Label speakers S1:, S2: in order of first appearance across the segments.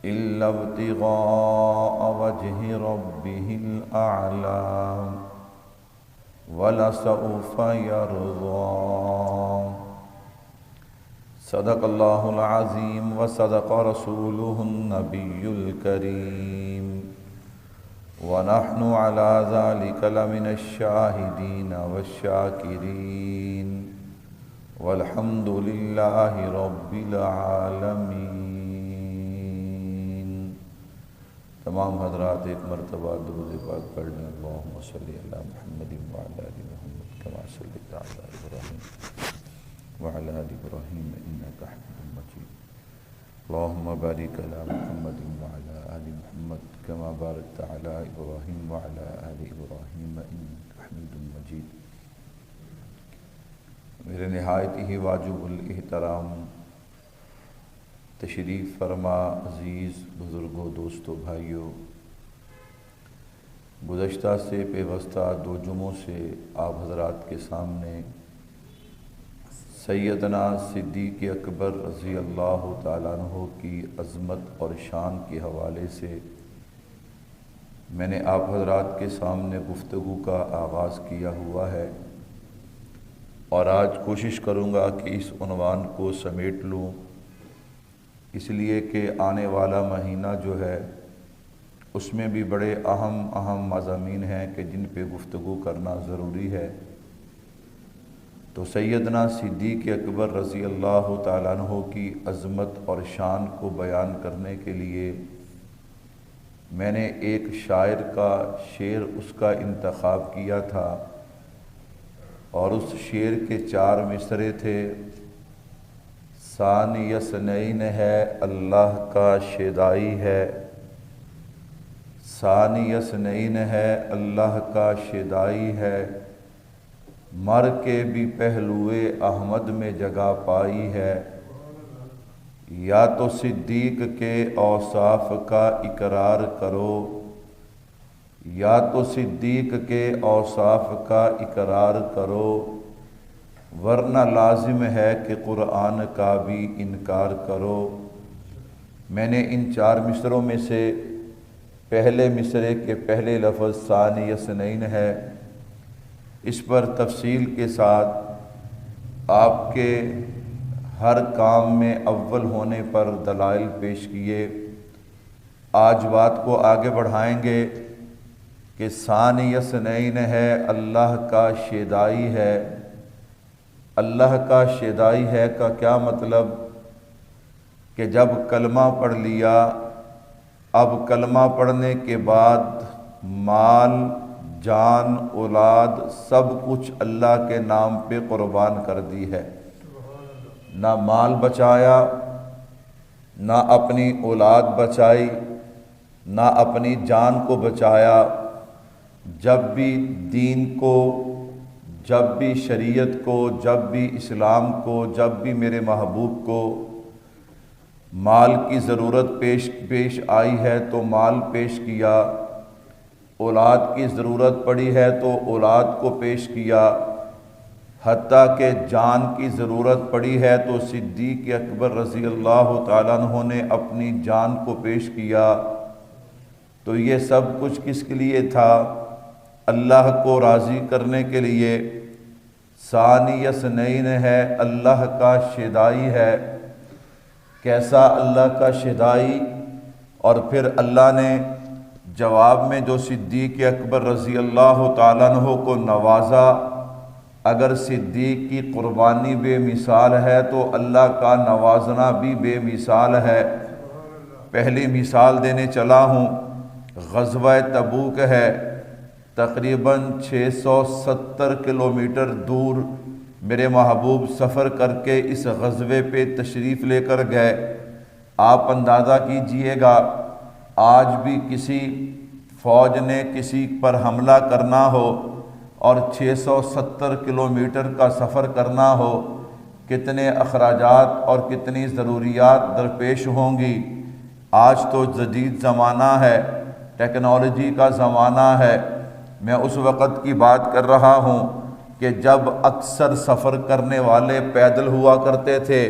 S1: إلا ابتغاء وجه ربه الأعلى ولسوف يرضى. صدق الله العظيم وصدق رسوله النبي الكريم ونحن على ذلك لمن الشاهدين والشاكرين والحمد لله رب العالمين. تمام حضرات ایک مرتبہ درود پاک پڑھ لیں. اللہم صلی علی محمد وعلی آل محمد کما صلیت علی ابراہیم وعلی آل ابراہیم انک حمید مجید. اللہم بارک علی محمد وعلی آل محمد کما بارکت علی ابراہیم وعلی آل ابراہیم انک حمید مجید. میرے نہایت ہی واجب الاحترام تشریف فرما عزیز بزرگوں، دوستوں، بھائیوں، گزشتہ سے پیوستہ 2 جمعوں سے آپ حضرات کے سامنے سیدنا صدیق اکبر رضی اللہ تعالیٰ عنہ کی عظمت اور شان کے حوالے سے میں نے آپ حضرات کے سامنے گفتگو کا آغاز کیا ہوا ہے، اور آج کوشش کروں گا کہ اس عنوان کو سمیٹ لوں، اس لیے کہ آنے والا مہینہ جو ہے اس میں بھی بڑے اہم مضامین ہیں کہ جن پہ گفتگو کرنا ضروری ہے. تو سیدنا صدیق اکبر رضی اللہ تعالیٰ عنہ کی عظمت اور شان کو بیان کرنے کے لیے میں نے ایک شاعر کا شعر اس کا انتخاب کیا تھا، اور اس شعر کے 4 مصرعے تھے. ثانی اثنین ہے اللہ کا شیدائی ہے، ثانی اثنین ہے اللہ کا شیدائی ہے، مر کے بھی پہلوئے احمد میں جگہ پائی ہے. یا تو صدیق کے اوصاف کا اقرار کرو، یا تو صدیق کے اوصاف کا اقرار کرو، ورنہ لازم ہے کہ قرآن کا بھی انکار کرو. میں نے ان 4 مصرعوں میں سے پہلے مصرعے کے پہلے لفظ ثانی اثنین ہے، اس پر تفصیل کے ساتھ آپ کے ہر کام میں اول ہونے پر دلائل پیش کیے. آج بات کو آگے بڑھائیں گے کہ ثانی اثنین ہے اللہ کا شیدائی ہے. اللہ کا شیدائی ہے کا کیا مطلب؟ کہ جب کلمہ پڑھ لیا، اب کلمہ پڑھنے کے بعد مال، جان، اولاد سب کچھ اللہ کے نام پہ قربان کر دی ہے. نہ مال بچایا، نہ اپنی اولاد بچائی، نہ اپنی جان کو بچایا. جب بھی دین کو، جب بھی شریعت کو، جب بھی اسلام کو، جب بھی میرے محبوب کو مال کی ضرورت پیش آئی ہے تو مال پیش کیا، اولاد کی ضرورت پڑی ہے تو اولاد کو پیش کیا، حتیٰ کہ جان کی ضرورت پڑی ہے تو صدیق اکبر رضی اللہ تعالیٰ عنہ نے اپنی جان کو پیش کیا. تو یہ سب کچھ کس کے لیے تھا؟ اللہ کو راضی کرنے کے لیے. ثانی اثنین ہے اللہ کا شیدائی ہے. کیسا اللہ کا شیدائی؟ اور پھر اللہ نے جواب میں جو صدیق اکبر رضی اللہ تعالیٰ عنہ کو نوازا. اگر صدیق کی قربانی بے مثال ہے تو اللہ کا نوازنا بھی بے مثال ہے. پہلی مثال دینے چلا ہوں، غزوہ تبوک ہے. تقریباً 670 کلومیٹر دور میرے محبوب سفر کر کے اس غزوے پہ تشریف لے کر گئے. آپ اندازہ کیجئے گا، آج بھی کسی فوج نے کسی پر حملہ کرنا ہو اور 670 کلومیٹر کا سفر کرنا ہو، کتنے اخراجات اور کتنی ضروریات درپیش ہوں گی. آج تو جدید زمانہ ہے، ٹیکنالوجی کا زمانہ ہے. میں اس وقت کی بات کر رہا ہوں کہ جب اکثر سفر کرنے والے پیدل ہوا کرتے تھے،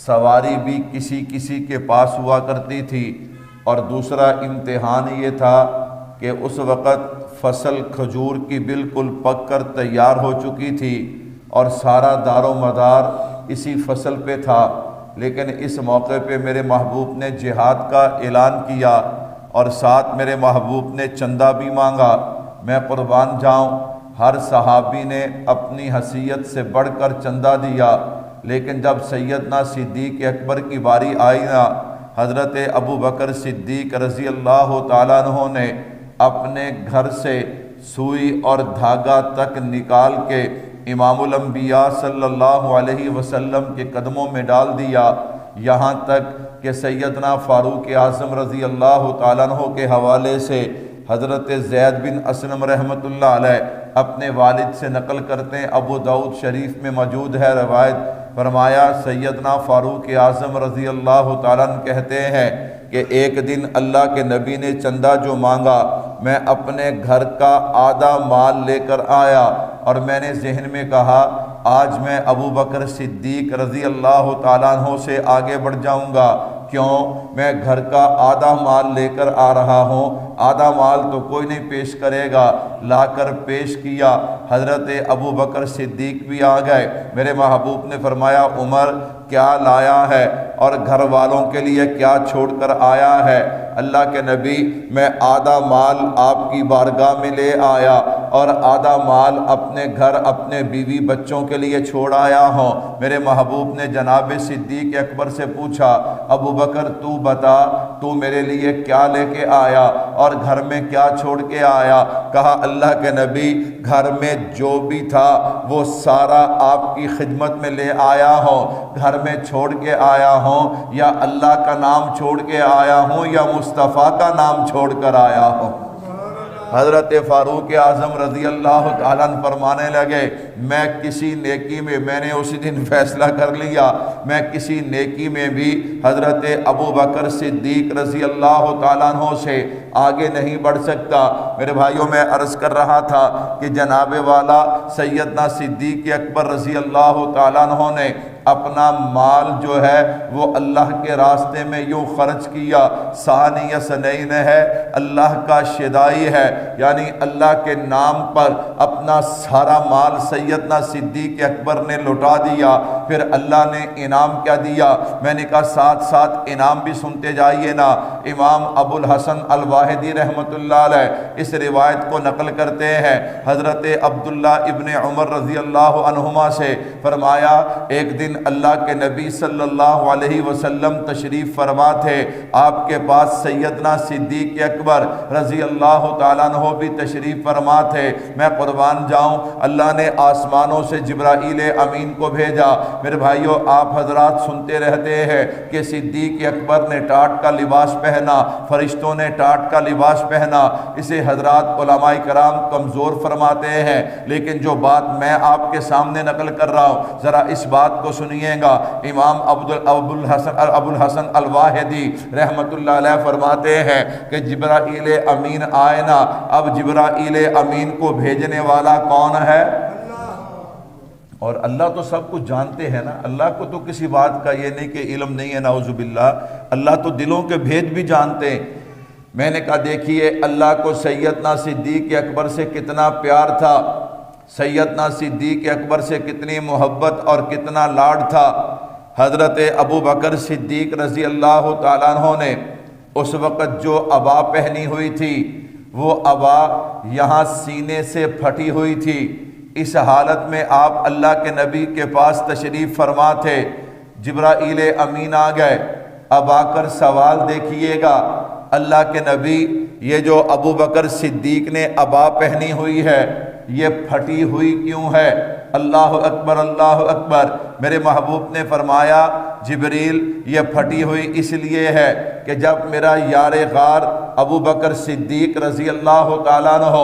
S1: سواری بھی کسی کسی کے پاس ہوا کرتی تھی. اور دوسرا امتحان یہ تھا کہ اس وقت فصل کھجور کی بالکل پک کر تیار ہو چکی تھی اور سارا دار و مدار اسی فصل پہ تھا، لیکن اس موقع پہ میرے محبوب نے جہاد کا اعلان کیا اور ساتھ میرے محبوب نے چندہ بھی مانگا۔ میں قربان جاؤں، ہر صحابی نے اپنی حیثیت سے بڑھ کر چندہ دیا، لیکن جب سیدنا صدیق اکبر کی باری آئی نا، حضرت ابو بکر صدیق رضی اللہ تعالیٰ عنہ نے اپنے گھر سے سوئی اور دھاگا تک نکال کے امام الانبیاء صلی اللہ علیہ وسلم کے قدموں میں ڈال دیا، یہاں تک کہ سیدنا فاروق اعظم رضی اللہ تعالیٰ عنہ کے حوالے سے حضرت زید بن اسلم رحمۃ اللہ علیہ اپنے والد سے نقل کرتے ہیں، ابو داؤد شریف میں موجود ہے روایت، فرمایا سیدنا فاروق اعظم رضی اللہ تعالیٰ عنہ کہتے ہیں کہ ایک دن اللہ کے نبی نے چندہ جو مانگا، میں اپنے گھر کا آدھا مال لے کر آیا اور میں نے ذہن میں کہا آج میں ابو بکر صدیق رضی اللہ تعالیٰ عنہ سے آگے بڑھ جاؤں گا، کیوں؟ میں گھر کا آدھا مال لے کر آ رہا ہوں، آدھا مال تو کوئی نہیں پیش کرے گا، لا کر پیش کیا، حضرت ابو بکر صدیق بھی آ گئے۔ میرے محبوب نے فرمایا عمر کیا لایا ہے اور گھر والوں کے لیے کیا چھوڑ کر آیا ہے؟ اللہ کے نبی میں آدھا مال آپ کی بارگاہ میں لے آیا اور آدھا مال اپنے گھر اپنے بیوی بچوں کے لیے چھوڑ آیا ہوں۔ میرے محبوب نے جناب صدیق اکبر سے پوچھا ابو بکر تو بتا تو میرے لیے کیا لے کے آیا اور گھر میں کیا چھوڑ کے آیا؟ کہا اللہ کے نبی گھر میں جو بھی تھا وہ سارا آپ کی خدمت میں لے آیا ہوں، گھر میں چھوڑ کے آیا ہوں یا اللہ کا نام چھوڑ کے آیا ہوں یا مصطفیٰ کا نام چھوڑ کر آیا ہوں۔ حضرت فاروق اعظم رضی اللہ تعالیٰ عنہ فرمانے لگے میں کسی نیکی میں نے اسی دن فیصلہ کر لیا، میں کسی نیکی میں بھی حضرت ابو بکر صدیق رضی اللہ تعالیٰ عنہ سے آگے نہیں بڑھ سکتا۔ میرے بھائیوں میں عرض کر رہا تھا کہ جناب والا سیدنا صدیق اکبر رضی اللہ تعالیٰ عنہ نے اپنا مال جو ہے وہ اللہ کے راستے میں یوں خرچ کیا، ثانی سنین ہے، اللہ کا شدائی ہے، یعنی اللہ کے نام پر اپنا سارا مال سیدنا صدیق اکبر نے لوٹا دیا۔ پھر اللہ نے انعام کیا دیا؟ میں نے کہا ساتھ ساتھ انعام بھی سنتے جائیے نا۔ امام ابو الحسن الواحدی رحمۃ اللہ علیہ اس روایت کو نقل کرتے ہیں حضرت عبداللہ ابن عمر رضی اللہ عنہما سے، فرمایا ایک دن اللہ کے نبی صلی اللہ علیہ وسلم تشریف فرما تھے، آپ کے پاس سیدنا صدیق اکبر رضی اللہ تعالیٰ عنہ بھی تشریف فرما تھے۔ میں قربان جاؤں اللہ نے آسمانوں سے جبرائیل امین کو بھیجا۔ میرے بھائیوں آپ حضرات سنتے رہتے ہیں کہ صدیق اکبر نے ٹاٹ کا لباس پہنا، فرشتوں نے ٹاٹ کا لباس پہنا، اسے حضرات علماء کرام کمزور فرماتے ہیں، لیکن جو بات میں آپ کے سامنے نقل کر رہا ہوں ذرا اس بات کو سنیے گا۔ امام ابو الحسن الواحدی رحمت اللہ علیہ فرماتے ہیں کہ جبرائیل امین آئے نا، اب جبرائیل امین کو بھیجنے والا کون ہے؟ اور اللہ تو سب کچھ جانتے ہیں نا، اللہ کو تو کسی بات کا یہ نہیں کہ علم نہیں ہے، نعوذ باللہ، اللہ تو دلوں کے بھید بھی جانتے ہیں۔ میں نے کہا دیکھیے اللہ کو سیدنا صدیق اکبر سے کتنا پیار تھا، سیدنا صدیق اکبر سے کتنی محبت اور کتنا لاڈ تھا۔ حضرت ابو بکر صدیق رضی اللہ تعالیٰ عنہ نے اس وقت جو عبا پہنی ہوئی تھی وہ عبا یہاں سینے سے پھٹی ہوئی تھی۔ اس حالت میں آپ اللہ کے نبی کے پاس تشریف فرما تھے، جبرائیل امین آ گئے۔ اب آ کر سوال دیکھیے گا اللہ کے نبی یہ جو ابو بکر صدیق نے عبا پہنی ہوئی ہے یہ پھٹی ہوئی کیوں ہے؟ اللہ اکبر اللہ اکبر۔ میرے محبوب نے فرمایا جبریل یہ پھٹی ہوئی اس لیے ہے کہ جب میرا یار غار ابو بکر صدیق رضی اللہ تعالیٰ عنہ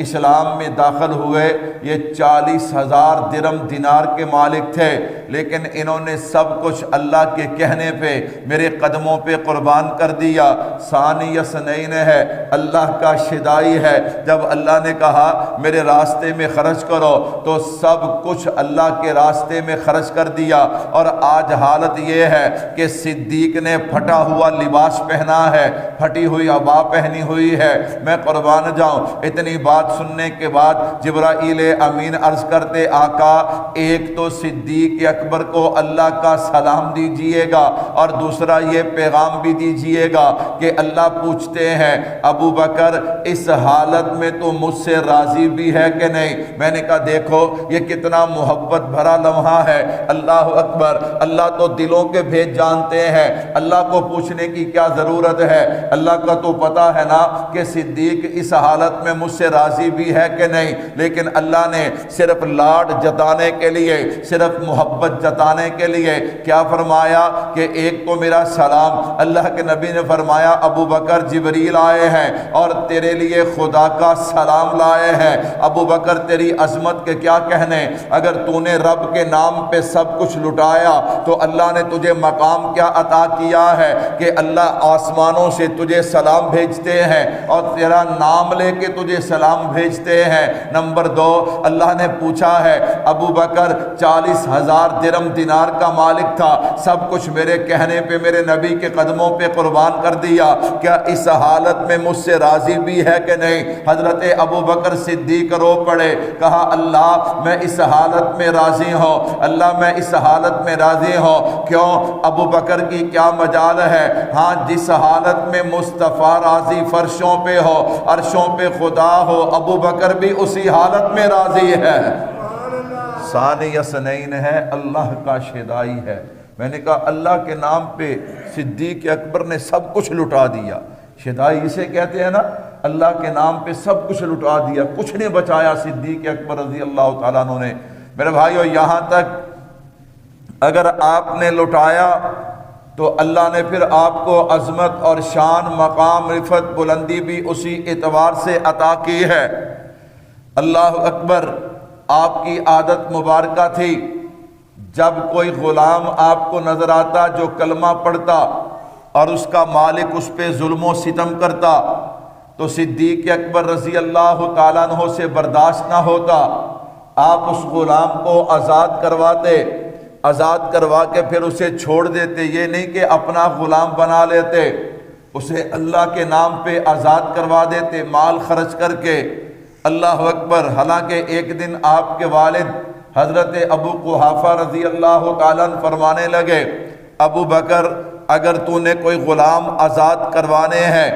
S1: اسلام میں داخل ہوئے، یہ 40,000 درم دینار کے مالک تھے، لیکن انہوں نے سب کچھ اللہ کے کہنے پہ میرے قدموں پہ قربان کر دیا۔ ثانی اثنین ہے، اللہ کا شدائی ہے، جب اللہ نے کہا میرے راستے میں خرچ کرو تو سب کچھ اللہ کے راستے میں خرچ کر دیا۔ اور آج حالت یہ ہے کہ صدیق نے پھٹا ہوا لباس پہنا ہے، پھٹی ہوئی عبا پہنی ہوئی ہے۔ میں قربان جاؤں، اتنی بات سننے کے بعد جبرائیل امین عرض کرتے آقا ایک تو صدیق اکبر کو اللہ کا سلام دیجئے گا اور دوسرا یہ پیغام بھی دیجئے گا کہ اللہ پوچھتے ہیں ابو بکر اس حالت میں تو مجھ سے راضی بھی ہے کہ نہیں؟ میں نے کہا دیکھو یہ کتنا محبت بھرا لمحہ ہے۔ اللہ اکبر، اللہ تو دلوں کے بھید جانتے ہیں، اللہ کو پوچھنے کی کیا ضرورت ہے؟ اللہ کا تو پتا ہے نا کہ صدیق اس حالت میں مجھ سے راضی بھی ہے کہ نہیں، لیکن اللہ نے صرف لاڈ جتانے کے لیے، صرف محبت جتانے کے لیے کیا فرمایا کہ ایک تو میرا سلام، اللہ کے نبی نے فرمایا ابو بکر جبریل آئے ہیں اور تیرے لیے خدا کا سلام لائے ہیں۔ ابو بکر تیری عظمت کے کیا کہنے، اگر تو نے رب کے نام پہ سب کچھ لٹایا تو اللہ نے تجھے مقام کیا عطا کیا ہے کہ اللہ آسمانوں سے تجھے سلام بھیجتے ہیں اور تیرا نام لے کے تجھے سلام بھیجتے ہیں۔ نمبر 2، اللہ نے پوچھا ہے ابو بکر 40,000 درم دینار کا مالک تھا، سب کچھ میرے کہنے پہ میرے نبی کے قدموں پہ قربان کر دیا، کیا اس حالت میں مجھ سے راضی بھی ہے کہ نہیں؟ حضرت ابو بکر صدیق رو پڑے، کہا اللہ میں اس حالت میں راضی ہوں، اللہ میں اس حالت میں راضی ہوں۔ کیوں؟ ابو بکر کی کیا مجال ہے؟ ہاں جس حالت میں مصطفیٰ راضی فرشوں پہ ہو، عرشوں پہ خدا ہو، ابو بکر بھی اسی حالت میں راضی ہے۔ ثانی اثنین ہے، اللہ کا شدائی ہے۔ میں نے کہا اللہ کے نام پہ صدیق اکبر نے سب کچھ لٹا دیا، شدائی اسے کہتے ہیں نا، اللہ کے نام پہ سب کچھ لٹا دیا، کچھ نہیں بچایا صدیق اکبر رضی اللہ تعالیٰ عنہ نے۔ میرے بھائیو یہاں تک اگر آپ نے لٹایا تو اللہ نے پھر آپ کو عظمت اور شان، مقام، رفعت، بلندی بھی اسی اعتبار سے عطا کی ہے۔ اللہ اکبر، آپ کی عادت مبارکہ تھی جب کوئی غلام آپ کو نظر آتا جو کلمہ پڑھتا اور اس کا مالک اس پہ ظلم و ستم کرتا تو صدیق اکبر رضی اللہ تعالیٰ عنہ سے برداشت نہ ہوتا، آپ اس غلام کو آزاد کرواتے، آزاد کروا کے پھر اسے چھوڑ دیتے، یہ نہیں کہ اپنا غلام بنا لیتے، اسے اللہ کے نام پہ آزاد کروا دیتے مال خرچ کر کے۔ اللہ اکبر، حالانکہ ایک دن آپ کے والد حضرت ابو قحافہ رضی اللہ تعالیٰ عنہ فرمانے لگے ابو بکر اگر تو نے کوئی غلام آزاد کروانے ہیں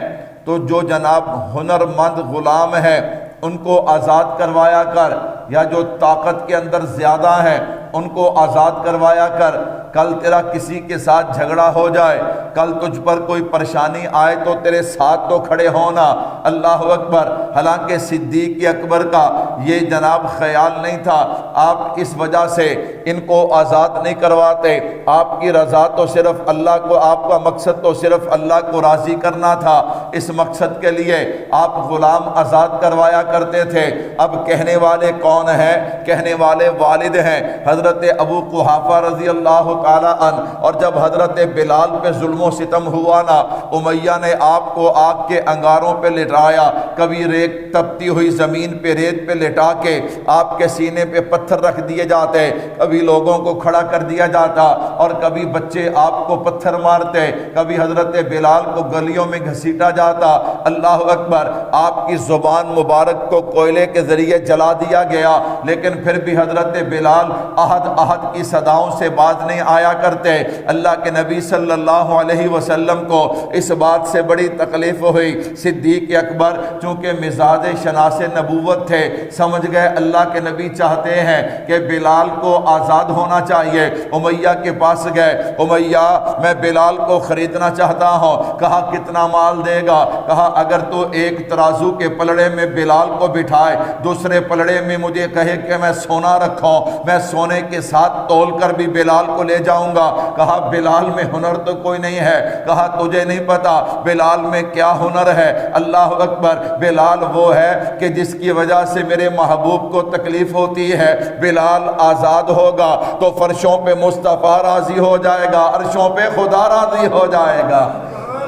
S1: تو جو جناب ہنر مند غلام ہیں ان کو آزاد کروایا کر، یا جو طاقت کے اندر زیادہ ہیں ان کو آزاد کروایا کر، کل تیرا کسی کے ساتھ جھگڑا ہو جائے، کل تجھ پر کوئی پریشانی آئے تو تیرے ساتھ تو کھڑے ہونا۔ اللہ اکبر، حالانکہ صدیق اکبر کا یہ جناب خیال نہیں تھا، آپ اس وجہ سے ان کو آزاد نہیں کرواتے، آپ کی رضا تو صرف اللہ کو، آپ کا مقصد تو صرف اللہ کو راضی کرنا تھا، اس مقصد کے لیے آپ غلام آزاد کروایا کرتے تھے۔ اب کہنے والے کون ہیں؟ کہنے والے والد ہیں حضرت ابو قحافہ رضی اللہ تعالیٰ عنہ۔ اور جب حضرت بلال پہ ظلم و ستم ہوا نا، امیہ نے آپ کو آگ کے انگاروں پہ لٹایا، کبھی ریت تپتی ہوئی زمین پہ ریت پہ لٹا کے آپ کے سینے پہ پتھر رکھ دیے جاتے، کبھی لوگوں کو کھڑا کر دیا جاتا اور کبھی بچے آپ کو پتھر مارتے، کبھی حضرت بلال کو گلیوں میں گھسیٹا جاتا۔ اللہ اکبر، آپ کی زبان مبارک کو کوئلے کے ذریعے جلا دیا گیا، لیکن پھر بھی حضرت بلال احد احد کی صداؤں سے باز نہیں آیا کرتے۔ اللہ کے نبی صلی اللہ علیہ وسلم کو اس بات سے بڑی تکلیف ہوئی۔ صدیق اکبر چونکہ مزاج شناس نبوت تھے، سمجھ گئے اللہ کے نبی چاہتے ہیں کہ بلال کو آزاد ہونا چاہیے، امیہ کے پاس گئے، امیہ میں بلال کو خریدنا چاہتا ہوں۔ کہا کتنا مال دے گا؟ کہا اگر تو ایک ترازو کے پلڑے میں بلال کو بٹھائے، دوسرے پلڑے میں مجھے کہے کہ میں سونا رکھوں، میں سونے کے ساتھ تول کر بھی بلال کو لے جاؤں گا۔ کہا بلال میں ہنر تو کوئی نہیں ہے۔ کہا تجھے نہیں پتا بلال میں کیا ہنر ہے؟ اللہ اکبر، بلال وہ ہے کہ جس کی وجہ سے میرے محبوب کو تکلیف ہوتی ہے۔ بلال آزاد ہوگا تو فرشوں پہ مصطفیٰ راضی ہو جائے گا، عرشوں پہ خدا راضی ہو جائے گا۔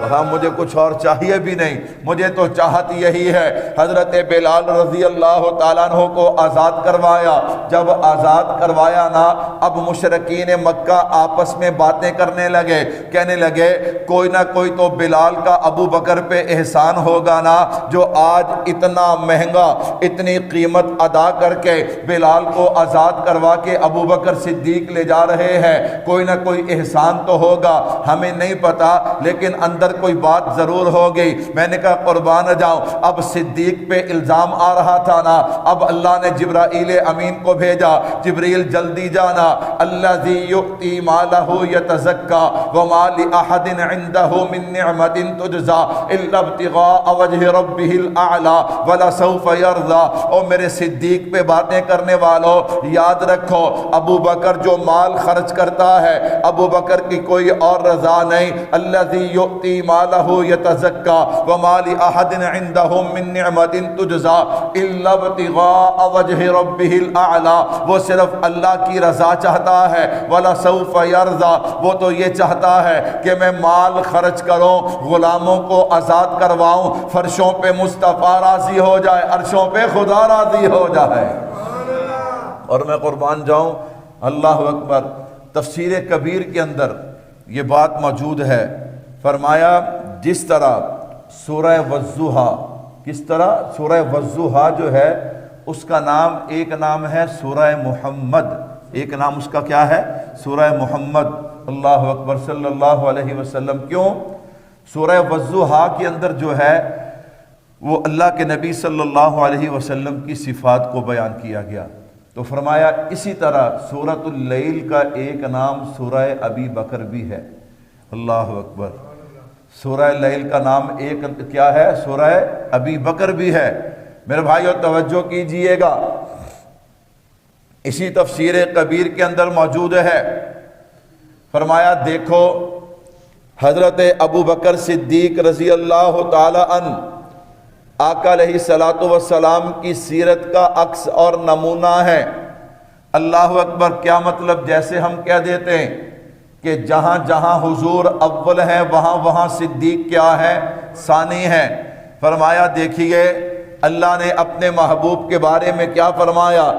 S1: ہاں مجھے کچھ اور چاہیے بھی نہیں، مجھے تو چاہت یہی ہے۔ حضرت بلال رضی اللہ تعالیٰ عنہ کو آزاد کروایا۔ جب آزاد کروایا نا، اب مشرکین مکہ آپس میں باتیں کرنے لگے، کہنے لگے کوئی نہ کوئی تو بلال کا ابو بکر پہ احسان ہوگا نا، جو آج اتنا مہنگا اتنی قیمت ادا کر کے بلال کو آزاد کروا کے ابو بکر صدیق لے جا رہے ہیں، کوئی نہ کوئی احسان تو ہوگا، ہمیں نہیں پتا لیکن اندر کوئی بات ضرور ہو گئی۔ میں نے کہا قربان جاؤں، اب صدیق پہ الزام آ رہا تھا نا، اب اللہ نے جبرائیل امین کو بھیجا، جبریل جلدی جانا، الذی یؤتی مالہ یتزکا وما لأحد عنده من نعمت تجزا الا ابتغاء وجہ ربہ الاعلی ولسوف یرضی۔ او میرے صدیق پہ باتیں کرنے والوں، یاد رکھو ابو بکر جو مال خرچ کرتا ہے، ابو بکر کی کوئی اور رضا نہیں۔ الذی یؤتی مالہ یتزکا وما لأحد عنده من نعمت تجزا الا ابتغاء وجہ ربہ الاعلی، وہ صرف اللہ کی رضا چاہتا ہے۔ ولسوف یرضی، وہ تو یہ چاہتا ہے کہ میں مال خرچ کروں، غلاموں کو آزاد کرواؤں، فرشوں پہ مصطفیٰ راضی ہو جائے، عرشوں پہ خدا راضی ہو جائے۔ اور میں قربان جاؤں، اللہ اکبر، تفسیر کبیر کے اندر یہ بات موجود ہے۔ فرمایا جس طرح سورہ والضحیٰ، کس طرح سورہ والضحیٰ جو ہے اس کا نام، ایک نام ہے سورہ محمد، ایک نام اس کا کیا ہے؟ سورہ محمد۔ اللہ اکبر صلی اللہ علیہ وسلم۔ کیوں؟ سورہ والضحیٰ کے اندر جو ہے وہ اللہ کے نبی صلی اللہ علیہ وسلم کی صفات کو بیان کیا گیا، تو فرمایا اسی طرح سورۃ اللیل کا ایک نام سورہ ابی بکر بھی ہے۔ اللہ اکبر، سورہ لیل کا نام ایک کیا ہے؟ سورہ ابی بکر بھی ہے۔ میرے بھائیو توجہ کیجئے گا، اسی تفسیر کبیر کے اندر موجود ہے۔ فرمایا دیکھو حضرت ابو بکر صدیق رضی اللہ تعالی عنہ آقا علیہ الصلوۃ والسلام کی سیرت کا عکس اور نمونہ ہے۔ اللہ اکبر، کیا مطلب؟ جیسے ہم کہہ دیتے ہیں کہ جہاں جہاں حضور اول ہیں وہاں وہاں صدیق کیا ہے؟ ثانی ہے۔ فرمایا دیکھیے اللہ نے اپنے محبوب کے بارے میں کیا فرمایا؟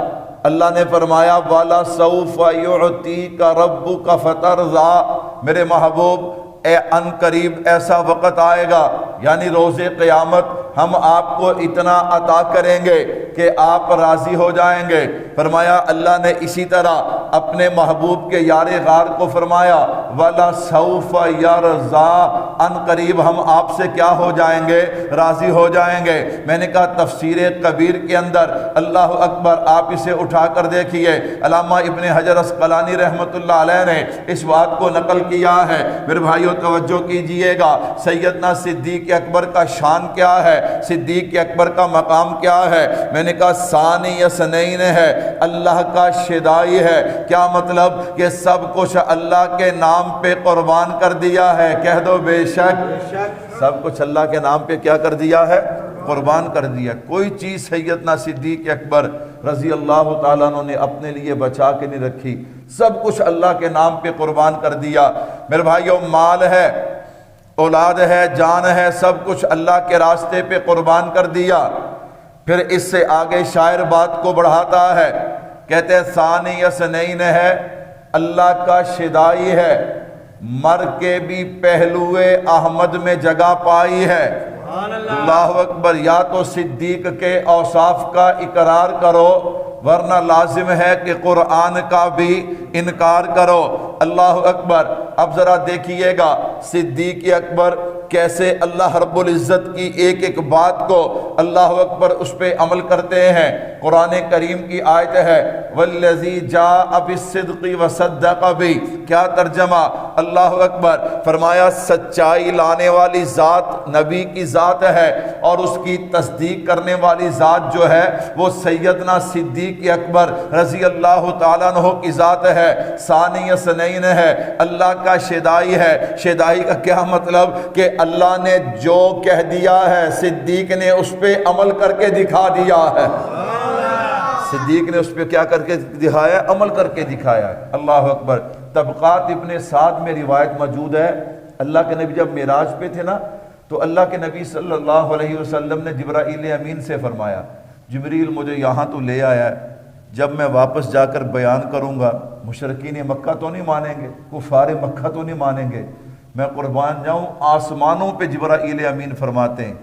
S1: اللہ نے فرمایا وَلَسَوْفَ يُعْتِيكَ رَبُّكَ فَتَرْضَىٰ، میرے محبوب اے ان قریب ایسا وقت آئے گا، یعنی روز قیامت ہم آپ کو اتنا عطا کریں گے کہ آپ راضی ہو جائیں گے۔ فرمایا اللہ نے اسی طرح اپنے محبوب کے یار غار کو فرمایا وَلَسَوْفَ يَرْضَىٰ، ان قریب ہم آپ سے کیا ہو جائیں گے؟ راضی ہو جائیں گے۔ میں نے کہا تفسیر کبیر کے اندر اللہ اکبر، آپ اسے اٹھا کر دیکھیے، علامہ ابن حجر عسقلانی رحمۃ اللہ علیہ نے اس بات کو نقل کیا ہے۔ میرے بھائیو توجہ کیجئے گا، سیدنا صدیق اکبر کا شان کیا ہے؟ صدیق اکبر کا مقام کیا ہے؟ میں نے کہا ثانی اثنین ہے، اللہ کا شدائی ہے۔ کیا مطلب؟ کہ سب کچھ اللہ کے نام پہ قربان کر دیا ہے۔ کہہ دو بے شک، سب کچھ اللہ کے نام پہ کیا کر دیا ہے؟ قربان کر دیا۔ کوئی چیز سیدنا صدیق اکبر رضی اللہ تعالیٰ عنہ نے اپنے لیے بچا کے نہیں رکھی، سب کچھ اللہ کے نام پہ قربان کر دیا۔ میرے بھائیو مال ہے، اولاد ہے، جان ہے، سب کچھ اللہ کے راستے پہ قربان کر دیا۔ پھر اس سے آگے شاعر بات کو بڑھاتا ہے، کہتے ہیں ثانی اثنین ہے، اللہ کا شدائی ہے، مر کے بھی پہلوئے احمد میں جگہ پائی ہے۔ اللہ اکبر، یا تو صدیق کے اوصاف کا اقرار کرو ورنہ لازم ہے کہ قرآن کا بھی انکار کرو۔ اللہ اکبر، اب ذرا دیکھیے گا صدیق اکبر کیسے اللہ رب العزت کی ایک ایک بات کو اللہ اکبر اس پہ عمل کرتے ہیں۔ قرآن کریم کی آیت ہے والذی جاء بالصدق وصدق بہ، کیا ترجمہ؟ اللہ اکبر، فرمایا سچائی لانے والی ذات نبی کی ذات ہے اور اس کی تصدیق کرنے والی ذات جو ہے وہ سیدنا صدیق اکبر رضی اللہ تعالیٰ عنہ کی ذات ہے۔ ثانی اثنین ہے، اللہ کا شیدائی ہے۔ شیدائی کا کیا مطلب؟ کہ اللہ نے جو کہہ دیا ہے صدیق نے اس پہ عمل کر کے دکھا دیا ہے۔ صدیق نے اس پہ کیا کر کے دکھایا؟ عمل کر کے دکھایا ہے۔ اللہ اکبر۔ طبقات ابن سعد میں روایت موجود ہے، اللہ کے نبی جب معراج پہ تھے نا تو اللہ کے نبی صلی اللہ علیہ وسلم نے جبرائیل امین سے فرمایا جبریل مجھے یہاں تو لے آیا ہے، جب میں واپس جا کر بیان کروں گا مشرکین مکہ تو نہیں مانیں گے، کفار مکہ تو نہیں مانیں گے، میں قربان جاؤں آسمانوں پہ جبرائیل امین فرماتے ہیں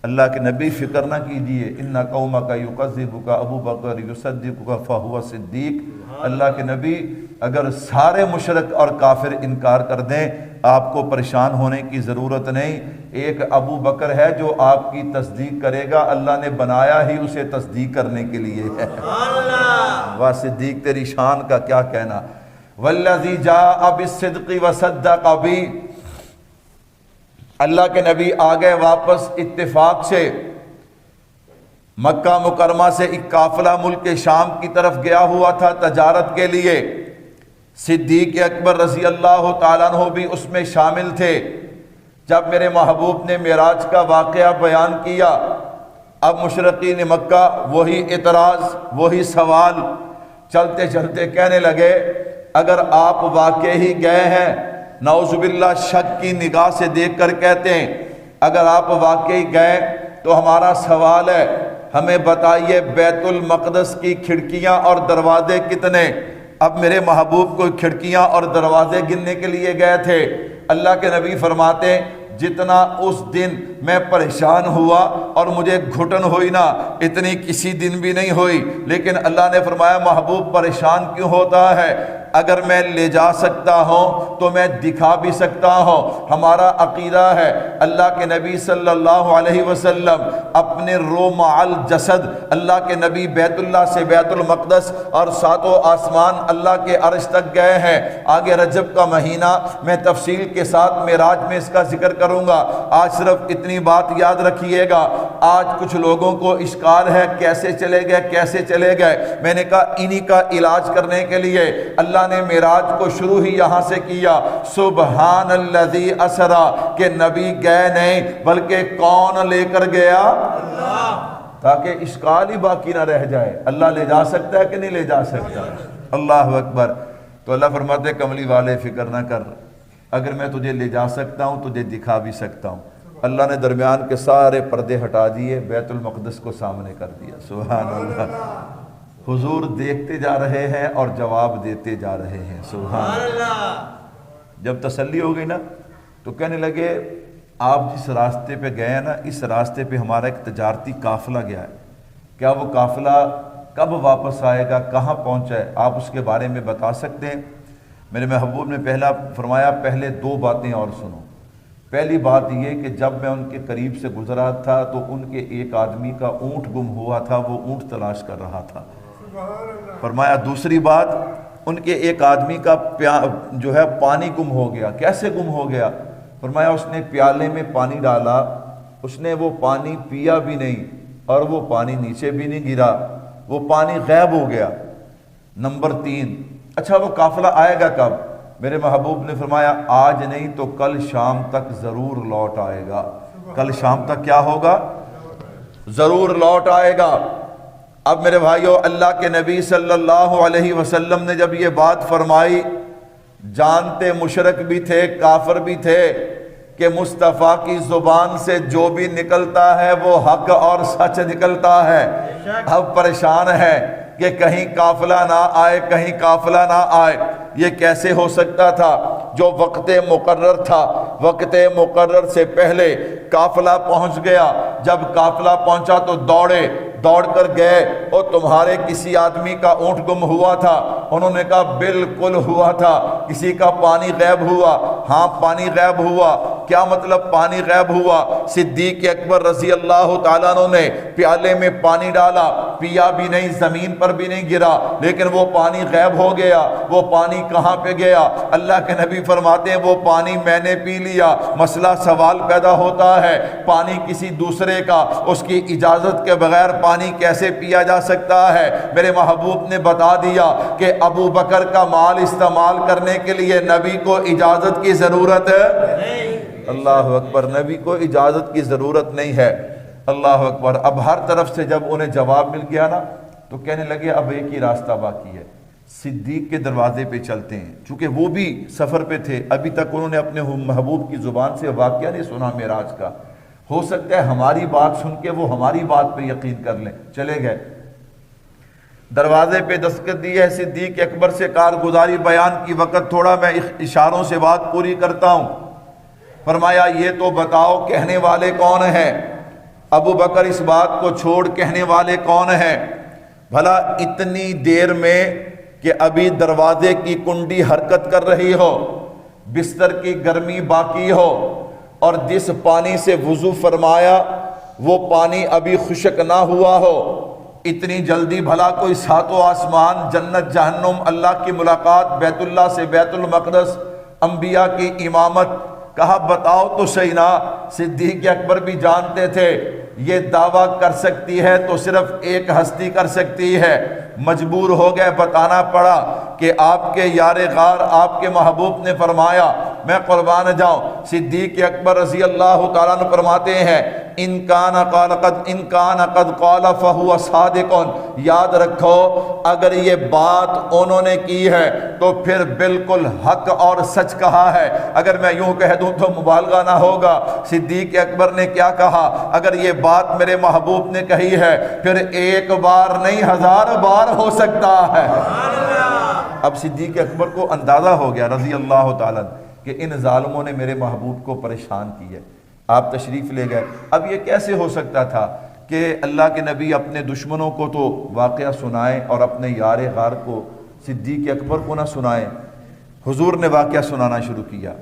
S1: اللہ کے نبی فکر نہ کیجئے ان قومک یکذبک ابو بکر یصدقک فہو صدیق۔ اللہ کے نبی اگر سارے مشرک اور کافر انکار کر دیں آپ کو پریشان ہونے کی ضرورت نہیں، ایک ابو بکر ہے جو آپ کی تصدیق کرے گا، اللہ نے بنایا ہی اسے تصدیق کرنے کے لیے ہے۔ واہ صدیق تیری شان کا کیا کہنا۔ والذی جاء بالصدق وصدق بہ، اللہ کے نبی آگئے واپس اتفاق سے، مکہ مکرمہ سے ایک قافلہ ملک شام کی طرف گیا ہوا تھا تجارت کے لیے، صدیق اکبر رضی اللہ تعالیٰ عنہ بھی اس میں شامل تھے۔ جب میرے محبوب نے معراج کا واقعہ بیان کیا، اب مشرقین مکہ وہی اعتراض وہی سوال، چلتے چلتے کہنے لگے اگر آپ واقعی ہی گئے ہیں، نعوذ باللہ شک کی نگاہ سے دیکھ کر کہتے ہیں اگر آپ واقعی گئے تو ہمارا سوال ہے ہمیں بتائیے بیت المقدس کی کھڑکیاں اور دروازے کتنے؟ اب میرے محبوب کو کھڑکیاں اور دروازے گننے کے لیے گئے تھے۔ اللہ کے نبی فرماتے جتنا اس دن میں پریشان ہوا اور مجھے گھٹن ہوئی نا اتنی کسی دن بھی نہیں ہوئی، لیکن اللہ نے فرمایا محبوب پریشان کیوں ہوتا ہے؟ اگر میں لے جا سکتا ہوں تو میں دکھا بھی سکتا ہوں۔ ہمارا عقیدہ ہے اللہ کے نبی صلی اللہ علیہ وسلم اپنے روح مع الجسد اللہ کے نبی بیت اللہ سے بیت المقدس اور ساتوں آسمان اللہ کے عرش تک گئے ہیں۔ آگے رجب کا مہینہ میں تفصیل کے ساتھ معراج میں اس کا ذکر کروں گا، آج صرف اتنی بات یاد رکھیے گا۔ آج کچھ لوگوں کو اشکال ہے کیسے چلے گئے، میں نے کہا انہی کا علاج کرنے کے لیے اللہ نے معراج کو شروع ہی یہاں سے کیا، سبحان الذی اسرا، کہ نبی گئے نہیں بلکہ کون لے کر گیا؟ اللہ، تاکہ اشکال ہی باقی نہ رہ جائے۔ اللہ لے جا سکتا ہے کہ نہیں لے جا سکتا؟ اللہ اکبر۔ تو اللہ فرماتے کملی والے فکر نہ کر، اگر میں تجھے لے جا سکتا ہوں تجھے دکھا بھی سکتا ہوں۔ اللہ نے درمیان کے سارے پردے ہٹا دیے، بیت المقدس کو سامنے کر دیا۔ سبحان اللہ، حضور دیکھتے جا رہے ہیں اور جواب دیتے جا رہے ہیں۔ سبحان اللہ۔ جب تسلی ہو گئی نا تو کہنے لگے آپ جس راستے پہ گئے ہیں نا اس راستے پہ ہمارا ایک تجارتی قافلہ گیا ہے، کیا وہ قافلہ کب واپس آئے گا، کہاں پہنچا ہے، آپ اس کے بارے میں بتا سکتے ہیں؟ میرے محبوب نے پہلا فرمایا پہلے دو باتیں اور سنو۔ پہلی بات یہ کہ جب میں ان کے قریب سے گزرا تھا تو ان کے ایک آدمی کا اونٹ گم ہوا تھا، وہ اونٹ تلاش کر رہا تھا۔ فرمایا دوسری بات ان کے ایک آدمی کا جو ہے پانی گم ہو گیا۔ کیسے گم ہو گیا؟ فرمایا اس نے پیالے میں پانی ڈالا، اس نے وہ پانی پیا بھی نہیں اور وہ پانی نیچے بھی نہیں گرا، وہ پانی غائب ہو گیا۔ نمبر 3، اچھا وہ قافلہ آئے گا کب؟ میرے محبوب نے فرمایا آج نہیں تو کل شام تک ضرور لوٹ آئے گا۔ کل شام تک کیا ہوگا؟ ضرور لوٹ آئے گا۔ اب میرے بھائیو اللہ کے نبی صلی اللہ علیہ وسلم نے جب یہ بات فرمائی، جانتے مشرک بھی تھے کافر بھی تھے کہ مصطفیٰ کی زبان سے جو بھی نکلتا ہے وہ حق اور سچ نکلتا ہے۔ اب پریشان ہے کہ کہیں قافلہ نہ آئے، کہیں قافلہ نہ آئے۔ یہ کیسے ہو سکتا تھا؟ جو وقت مقرر تھا، وقت مقرر سے پہلے قافلہ پہنچ گیا۔ جب قافلہ پہنچا تو دوڑے دوڑ کر گئے اور تمہارے کسی آدمی کا اونٹ گم ہوا تھا؟ انہوں نے کہا بالکل ہوا تھا۔ کسی کا پانی غائب ہوا؟ ہاں پانی غائب ہوا۔ کیا مطلب پانی غائب ہوا؟ صدیق اکبر رضی اللہ تعالیٰ عنہ نے پیالے میں پانی ڈالا، پیا بھی نہیں، زمین پر بھی نہیں گرا، لیکن وہ پانی غائب ہو گیا۔ وہ پانی کہاں پہ گیا؟ اللہ کے نبی فرماتے ہیں وہ پانی میں نے پی لیا۔ مسئلہ سوال پیدا ہوتا ہے، پانی کسی دوسرے کا، اس کی اجازت کے بغیر پانی کیسے پیا جا سکتا ہے؟ میرے محبوب نے بتا دیا کہ ابو بکر کا مال استعمال کرنے کے لیے نبی کو اجازت کی ضرورت ہے۔ اللہ اکبر، نبی کو اجازت کی ضرورت نہیں ہے۔ اللہ اکبر۔ اب ہر طرف سے جب انہیں جواب مل گیا نا تو کہنے لگے اب ایک ہی راستہ باقی ہے، صدیق کے دروازے پہ چلتے ہیں۔ چونکہ وہ بھی سفر پہ تھے، ابھی تک انہوں نے اپنے محبوب کی زبان سے واقعہ نہیں سنا معراج کا، ہو سکتا ہے ہماری بات سن کے وہ ہماری بات پہ یقین کر لیں۔ چلے گئے، دروازے پہ دستک دی ہے، صدیق اکبر سے کارگزاری بیان کی وقت تھوڑا میں اشاروں سے بات پوری کرتا ہوں۔ فرمایا یہ تو بتاؤ کہنے والے کون ہیں؟ ابو بکر اس بات کو چھوڑ کہنے والے کون ہیں؟ بھلا اتنی دیر میں کہ ابھی دروازے کی کنڈی حرکت کر رہی ہو، بستر کی گرمی باقی ہو، اور جس پانی سے وضو فرمایا وہ پانی ابھی خشک نہ ہوا ہو، اتنی جلدی بھلا کوئی ساتوں آسمان، جنت جہنم، اللہ کی ملاقات، بیت اللہ سے بیت المقدس، انبیاء کی امامت؟ کہا بتاؤ تو صحیح نا۔ صدیق اکبر بھی جانتے تھے یہ دعویٰ کر سکتی ہے تو صرف ایک ہستی کر سکتی ہے۔ مجبور ہو گئے، بتانا پڑا کہ آپ کے یار غار، آپ کے محبوب نے فرمایا میں قربان جاؤں۔ صدیق اکبر رضی اللہ تعالیٰ عنہ فرماتے ہیں ان کان قد قال فہو صادق، یاد رکھو اگر یہ بات انہوں نے کی ہے تو پھر بالکل حق اور سچ کہا ہے۔ اگر میں یوں کہہ دوں تو مبالغہ نہ ہوگا۔ صدیق اکبر نے کیا کہا؟ اگر یہ بات میرے محبوب نے کہی ہے پھر ایک بار نہیں 1000 بار ہو سکتا ہے۔ اب صدیق اکبر کو اندازہ ہو گیا رضی اللہ تعالیٰ کہ ان ظالموں نے میرے محبوب کو پریشان کی ہے۔ آپ تشریف لے گئے۔ اب یہ کیسے ہو سکتا تھا کہ اللہ کے نبی اپنے دشمنوں کو تو واقعہ سنائیں اور اپنے یار غار کو، صدیق اکبر کو نہ سنائیں؟ حضور نے واقعہ سنانا شروع کیا۔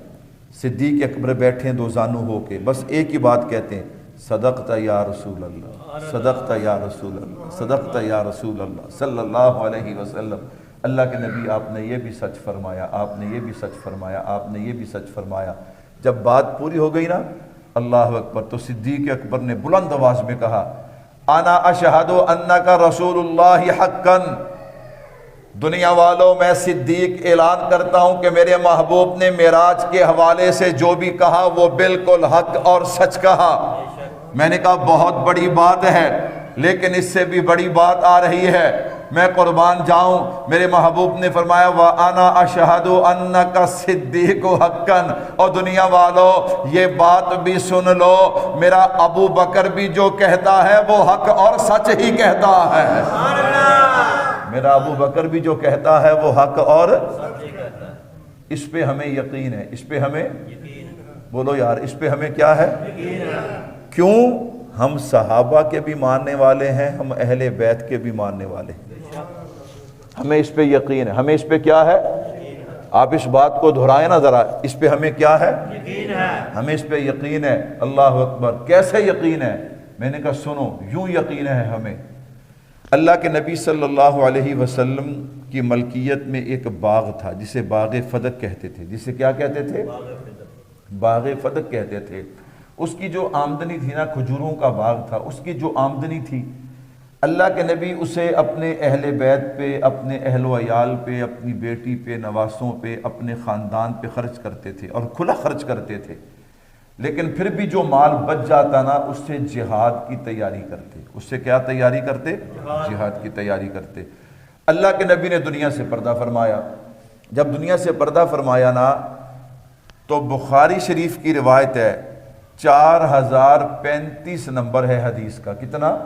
S1: صدیق اکبر بیٹھے دو زانو ہو کے بس ایک ہی بات کہتے ہیں صدقت یا رسول اللہ، صدقت یا رسول اللہ، صدقت یا رسول اللہ صلی اللہ علیہ وسلم۔ اللہ کے نبی آپ نے یہ بھی سچ فرمایا، آپ نے یہ بھی سچ فرمایا، آپ نے یہ بھی سچ فرمایا۔ جب بات پوری ہو گئی نا اللہ اکبر، تو صدیق اکبر نے بلند آواز میں کہا انا اشہد انک رسول اللہ حقا، دنیا والوں میں صدیق اعلان کرتا ہوں کہ میرے محبوب نے معراج کے حوالے سے جو بھی کہا وہ بالکل حق اور سچ کہا۔ میں نے کہا بہت بڑی بات ہے، لیکن اس سے بھی بڑی بات آ رہی ہے، میں قربان جاؤں۔ میرے محبوب نے فرمایا وَأَنَا أَشْهَدُ أَنَّكَ صِدِّيقُ حَقًّا، اور دنیا والوں یہ بات بھی سن لو، میرا ابو بکر بھی جو کہتا ہے وہ حق اور سچ ہی کہتا ہے۔ میرا ابو بکر بھی جو کہتا ہے وہ حق اور اس پہ ہمیں یقین ہے، اس پہ ہمیں بولو یار، اس پہ ہمیں کیا ہے؟ کیوں؟ ہم صحابہ کے بھی ماننے والے ہیں، ہم اہل بیت کے بھی ماننے والے ہیں، ہمیں اس پہ یقین ہے۔ ہمیں اس پہ کیا ہے؟ آپ اس بات کو دہرائیں نا ذرا، اس پہ ہمیں کیا ہے؟ یقین ہے۔ ہمیں اس پہ یقین ہے۔ اللہ اکبر۔ کیسے یقین ہے؟ میں نے کہا سنو، یوں یقین ہے ہمیں۔ اللہ کے نبی صلی اللہ علیہ وسلم کی ملکیت میں ایک باغ تھا جسے باغ فدق کہتے تھے۔ جسے کیا کہتے تھے؟ باغ فدق کہتے تھے۔ اس کی جو آمدنی تھی نا، کھجوروں کا باغ تھا، اس کی جو آمدنی تھی اللہ کے نبی اسے اپنے اہل بیت پہ، اپنے اہل و عیال پہ، اپنی بیٹی پہ، نواسوں پہ، اپنے خاندان پہ خرچ کرتے تھے اور کھلا خرچ کرتے تھے۔ لیکن پھر بھی جو مال بچ جاتا نا اس سے جہاد کی تیاری کرتے۔ اس سے کیا تیاری کرتے؟ جہاد کی تیاری کرتے۔ اللہ کے نبی نے دنیا سے پردہ فرمایا۔ جب دنیا سے پردہ فرمایا نا تو بخاری شریف کی روایت ہے 4035 نمبر ہے حدیث کا۔ کتنا؟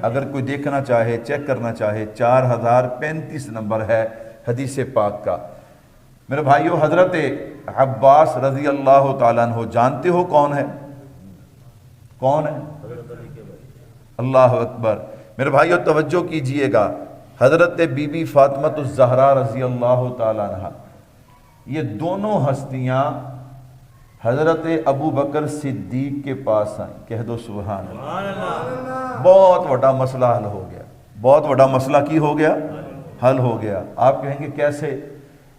S1: اگر کوئی دیکھنا چاہے، چیک کرنا چاہے، 4035 نمبر ہے حدیث پاک کا۔ میرے بھائیو، حضرت عباس رضی اللہ تعالیٰ عنہ جانتے ہو کون ہے؟ کون ہے؟ اللہ اکبر۔ میرے بھائیو توجہ کیجئے گا، حضرت بی بی فاطمہ الزہرا رضی اللہ تعالیٰ عنہ، یہ دونوں ہستیاں حضرت ابو بکر صدیق کے پاس آئیں۔ کہہ دو سبحان اللہ۔ بہت بڑا مسئلہ حل ہو گیا، بہت بڑا مسئلہ کی ہو گیا، حل ہو گیا۔ آپ کہیں گے کیسے؟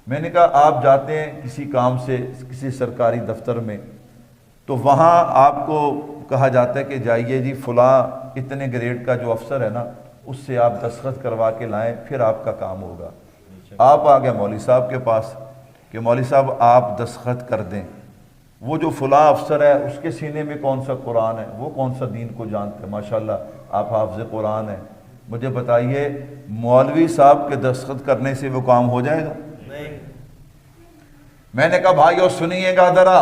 S1: میں نے کہا آپ جاتے ہیں کسی کام سے کسی سرکاری دفتر میں، تو وہاں آپ کو کہا جاتا ہے کہ جائیے جی فلاں اتنے گریڈ کا جو افسر ہے نا اس سے آپ دستخط کروا کے لائیں، پھر آپ کا کام ہوگا۔ آپ آ گئے مولوی صاحب کے پاس کہ مولوی صاحب آپ دستخط کر دیں۔ وہ جو فلاں افسر ہے اس کے سینے میں کون سا قرآن ہے، وہ کون سا دین کو جانتے ہیں، ماشاءاللہ آپ حافظ قرآن ہیں، مجھے بتائیے مولوی صاحب کے دستخط کرنے سے وہ کام ہو جائے گا؟ نہیں۔ میں نے کہا بھائیو سنیے گا ذرا،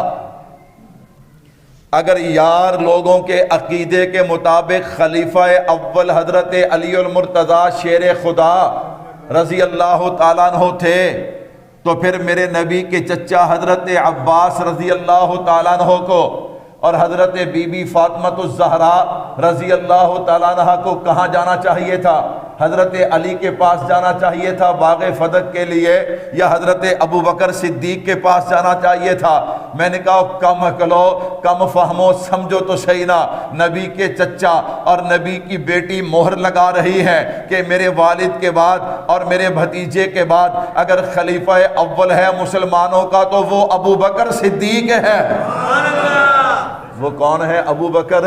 S1: اگر یار لوگوں کے عقیدے کے مطابق خلیفہ اول حضرت علی المرتضیٰ شیر خدا رضی اللہ تعالیٰ عنہ تھے تو پھر میرے نبی کے چچا حضرت عباس رضی اللہ تعالیٰ عنہ کو اور حضرت بی بی فاطمہ الزہرا رضی اللہ تعالیٰ عنہ کو کہاں جانا چاہیے تھا؟ حضرت علی کے پاس جانا چاہیے تھا باغ فدق کے لیے، یا حضرت ابو بکر صدیق کے پاس جانا چاہیے تھا؟ میں نے کہا کم عقلو کم فہمو سمجھو تو صحیح نا، نبی کے چچا اور نبی کی بیٹی مہر لگا رہی ہے کہ میرے والد کے بعد اور میرے بھتیجے کے بعد اگر خلیفہ اول ہے مسلمانوں کا تو وہ ابو بکر صدیق ہے۔ وہ کون ہے؟ ابو بکر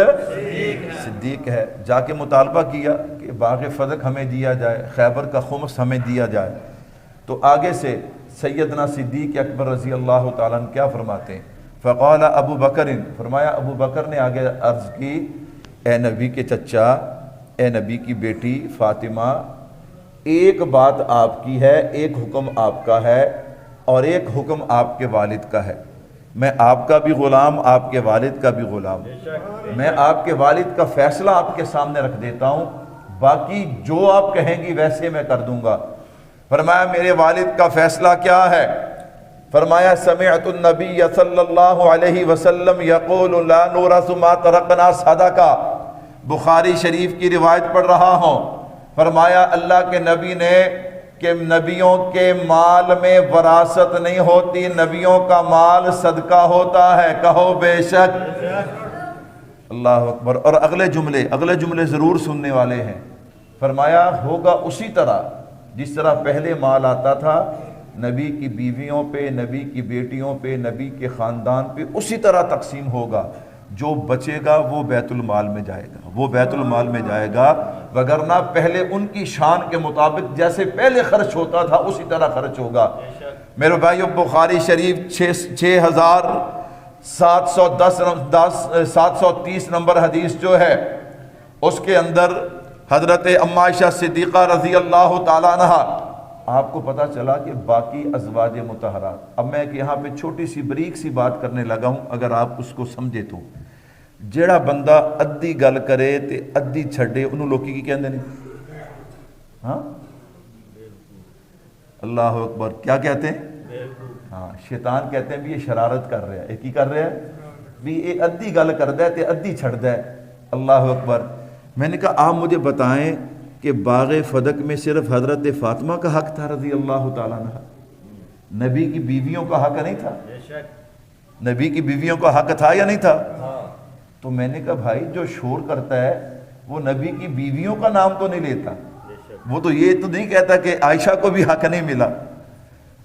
S1: صدیق ہے۔ جا کے مطالبہ کیا کہ باغ فدق ہمیں دیا جائے، خیبر کا خمس ہمیں دیا جائے۔ تو آگے سے سیدنا صدیق اکبر رضی اللہ تعالیٰ عنہ کیا فرماتے ہیں؟ فقال ابو بکر، فرمایا ابو بکر نے آگے عرض کی اے نبی کے چچا، اے نبی کی بیٹی فاطمہ، ایک بات آپ کی ہے، ایک حکم آپ کا ہے اور ایک حکم آپ کے والد کا ہے۔ میں آپ کا بھی غلام، آپ کے والد کا بھی غلام، میں آپ کے والد کا فیصلہ آپ کے سامنے رکھ دیتا ہوں، باقی جو آپ کہیں گی ویسے میں کر دوں گا۔ فرمایا میرے والد کا فیصلہ کیا ہے؟ فرمایا سمعت النبی صلی اللہ علیہ وسلم یقول لا نورث ما ترکنا صدقہ، بخاری شریف کی روایت پڑھ رہا ہوں۔ فرمایا اللہ کے نبی نے کہ نبیوں کے مال میں وراثت نہیں ہوتی، نبیوں کا مال صدقہ ہوتا ہے، کہو بے شک۔ اللہ اکبر۔ اور اگلے جملے ضرور سننے والے ہیں۔ فرمایا ہوگا اسی طرح جس طرح پہلے مال آتا تھا نبی کی بیویوں پہ، نبی کی بیٹیوں پہ، نبی کے خاندان پہ، اسی طرح تقسیم ہوگا۔ جو بچے گا وہ بیت المال میں جائے گا، وہ بیت المال میں جائے گا، وگرنہ پہلے ان کی شان کے مطابق جیسے پہلے خرچ ہوتا تھا اسی طرح خرچ ہوگا۔ میرے بھائیو بخاری شریف 6730 نمبر حدیث جو ہے اس کے اندر حضرت اما عائشہ صدیقہ رضی اللہ تعالیٰ عنہ، آپ کو پتہ چلا کہ باقی ازواج مطہرات، اب میں یہاں پہ چھوٹی سی بریک سی بات کرنے لگا ہوں، اگر آپ اس کو سمجھے تو جیڑا بندہ ادھی گل کرے تے ادھی چھڑے انہوں لوکی کی کہندے نہیں؟ ہاں اللہ اکبر، کیا کہتے ہیں؟ ہاں شیطان کہتے ہیں بھی یہ شرارت کر رہا ہے، کی کر رہا ہے بھی یہ ادھی گل کردا ہے تے ادھی چھڑدا ہے۔ اللہ اکبر۔ میں نے کہا آپ مجھے بتائیں کہ باغ فدق میں صرف حضرت فاطمہ کا حق تھا رضی اللہ تعالیٰ عنہ، نبی کی بیویوں کا حق نہیں تھا؟ نبی کی بیویوں کا حق تھا یا نہیں تھا؟ تو میں نے کہا بھائی جو شور کرتا ہے وہ نبی کی بیویوں کا نام تو نہیں لیتا، وہ تو یہ تو نہیں کہتا کہ عائشہ کو بھی حق نہیں ملا،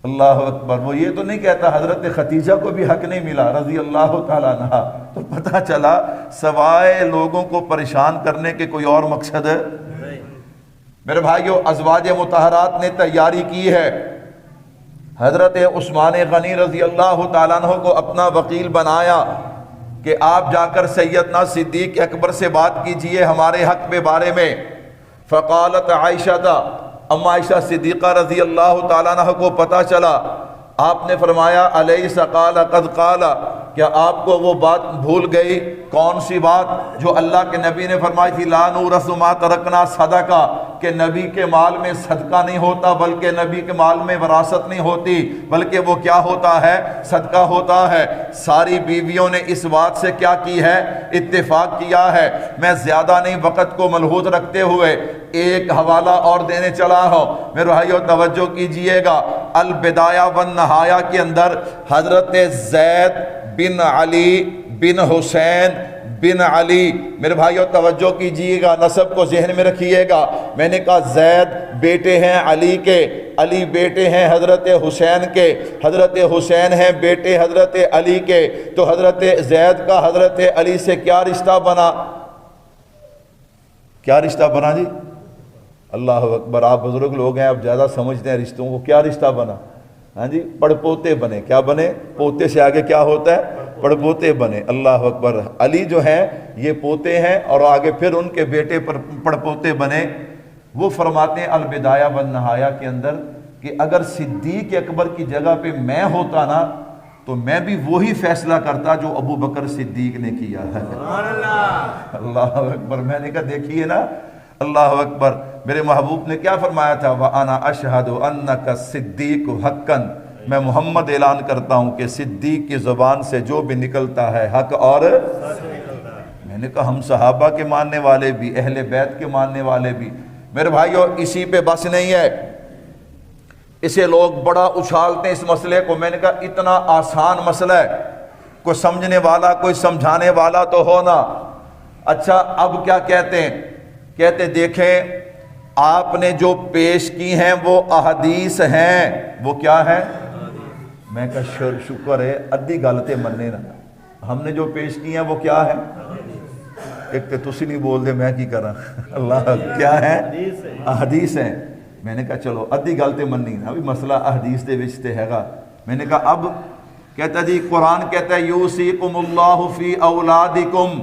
S1: اللہ اکبر، وہ یہ تو نہیں کہتا حضرت ختیجہ کو بھی حق نہیں ملا رضی اللہ تعالیٰ عنہ۔ تو پتہ چلا سوائے لوگوں کو پریشان کرنے کے کوئی اور مقصد ہے؟ میرے بھائیو ازواج مطہرات نے تیاری کی ہے، حضرت عثمان غنی رضی اللہ تعالیٰ عنہ کو اپنا وکیل بنایا کہ آپ جا کر سیدنا صدیق اکبر سے بات کیجئے ہمارے حق کے بارے میں۔ فقالت عائشہ، اما عائشہ صدیقہ رضی اللہ تعالیٰ عنہ کو پتہ چلا، آپ نے فرمایا الیس قال قد قال، کیا آپ کو وہ بات بھول گئی؟ کون سی بات؟ جو اللہ کے نبی نے فرمائی تھی لا نورث ما ترکنا صدقہ، کہ نبی کے مال میں صدقہ نہیں ہوتا، بلکہ نبی کے مال میں وراثت نہیں ہوتی، بلکہ وہ کیا ہوتا ہے؟ صدقہ ہوتا ہے۔ ساری بیویوں نے اس بات سے کیا کی ہے؟ اتفاق کیا ہے۔ میں زیادہ نہیں وقت کو ملحوظ رکھتے ہوئے ایک حوالہ اور دینے چلا ہوں، میرے بھائیو توجہ کیجئے گا۔ البدایہ والنہایہ کے اندر حضرت زید بن علی بن حسین بن علی، میرے بھائیو توجہ کیجئے گا، نسب کو ذہن میں رکھیے گا۔ میں نے کہا زید بیٹے ہیں علی کے، علی بیٹے ہیں حضرت حسین کے، حضرت حسین ہیں بیٹے حضرت علی کے، تو حضرت زید کا حضرت علی سے کیا رشتہ بنا؟ کیا رشتہ بنا جی؟ اللہ اکبر، آپ بزرگ لوگ ہیں، آپ زیادہ سمجھتے ہیں رشتوں کو۔ کیا رشتہ بنا؟ ہاں جی، پڑپوتے بنے۔ کیا بنے؟ پوتے سے آگے کیا ہوتا ہے؟ پڑپوتے بنے۔ اللہ اکبر، علی جو ہیں یہ پوتے ہیں اور آگے پھر ان کے بیٹے پر پڑپوتے بنے۔ وہ فرماتے ہیں البدایہ والنہایہ کے اندر کہ اگر صدیق اکبر کی جگہ پہ میں ہوتا نا تو میں بھی وہی فیصلہ کرتا جو ابو بکر صدیق نے کیا ہے۔ اللہ اکبر، میں نے کہا دیکھیے نا، اللہ اکبر، میرے محبوب نے کیا فرمایا تھا؟ وَأَنَا أَشْهَدُ أَنَّكَ الصِّدِّيقُ حَقًّا، میں محمد اعلان کرتا ہوں کہ صدیق کی زبان سے جو بھی نکلتا ہے حق اور میں نے کہا ہم صحابہ کے ماننے والے بھی، اہل بیت کے ماننے والے بھی۔ میرے بھائیو اسی پہ بس نہیں ہے، اسے لوگ بڑا اچھالتے ہیں اس مسئلے کو۔ میں نے کہا اتنا آسان مسئلہ ہے، کوئی سمجھنے والا کوئی سمجھانے والا تو ہونا۔ اچھا اب کیا کہتے ہیں؟ کہتے دیکھیں آپ نے جو پیش کی ہیں وہ احادیث ہیں۔ وہ کیا ہے؟ میں کہا شکر ہے ادھی غلطے مننے نا، ہم نے جو پیش کی ہیں وہ کیا ہے؟ ایک تو تسی نہیں بول دے میں کی کرا، اللہ کیا ہے؟ احادیث ہیں۔ میں نے کہا چلو ادھی غلطے مننی نا، ابھی مسئلہ احادیث دے وچ تے ہے گا۔ میں نے کہا اب کہتا جی قرآن کہتا ہے یوصیکم اللہ فی اولادکم،